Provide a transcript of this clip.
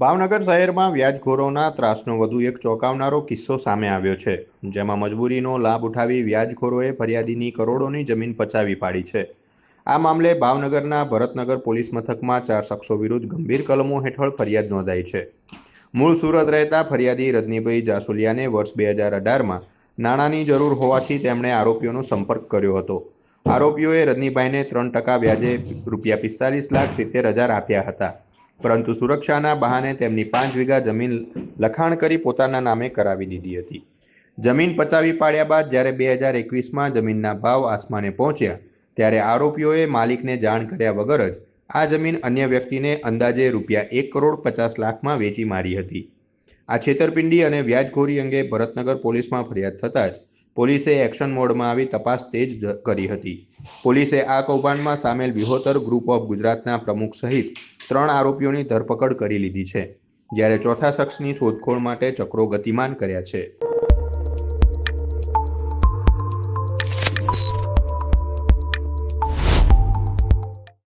ભાવનગર શહેરમાં વ્યાજખોરોના ત્રાસનો વધુ એક ચોંકાવનારો કિસ્સો સામે આવ્યો છે, જેમાં મજબૂરીનો લાભ ઉઠાવી વ્યાજખોરોએ ફરિયાદીની કરોડોની જમીન પચાવી પાડી છે. આ મામલે ભાવનગરના ભરતનગર પોલીસ મથકમાં 4 શખ્સો વિરુદ્ધ ગંભીર કલમો હેઠળ ફરિયાદ નોંધાઈ છે. મૂળ સુરત રહેતા ફરિયાદી રજનીભાઈ જાસુલિયાને વર્ષ 2018માં નાણાંની જરૂર હોવાથી તેમણે આરોપીઓનો સંપર્ક કર્યો હતો. આરોપીઓએ રજનીભાઈને 3% વ્યાજે ₹45,70,000 આપ્યા હતા, પરંતુ સુરક્ષાના બહાને તેમની 5 વીઘા જમીન લખાણ કરી પોતાના નામે કરાવી દીધી હતી. જમીન પચાવી પાડ્યા બાદ જ્યારે 2021માં જમીનના ભાવ આસમાને પહોંચ્યા, ત્યારે આરોપીઓએ માલિકને જાણ કર્યા વગર જ આ જમીન અન્ય વ્યક્તિને અંદાજે ₹1,50,00,000માં વેચી મારી હતી. આ છેતરપિંડી અને વ્યાજખોરી અંગે ભરતનગર પોલીસમાં ફરિયાદ થતાં જ પોલીસે એક્શન મોડમાં આવી તપાસ તેજ કરી હતી. પોલીસે આ કૌભાંડમાં સામેલ વિહોતર ગ્રુપ ઓફ ગુજરાતના પ્રમુખ સહિત 3 આરોપીઓની ધરપકડ કરી લીધી છે, જ્યારે ચોથા શખ્સની શોધખોળ માટે ચક્રો ગતિમાન કર્યા છે.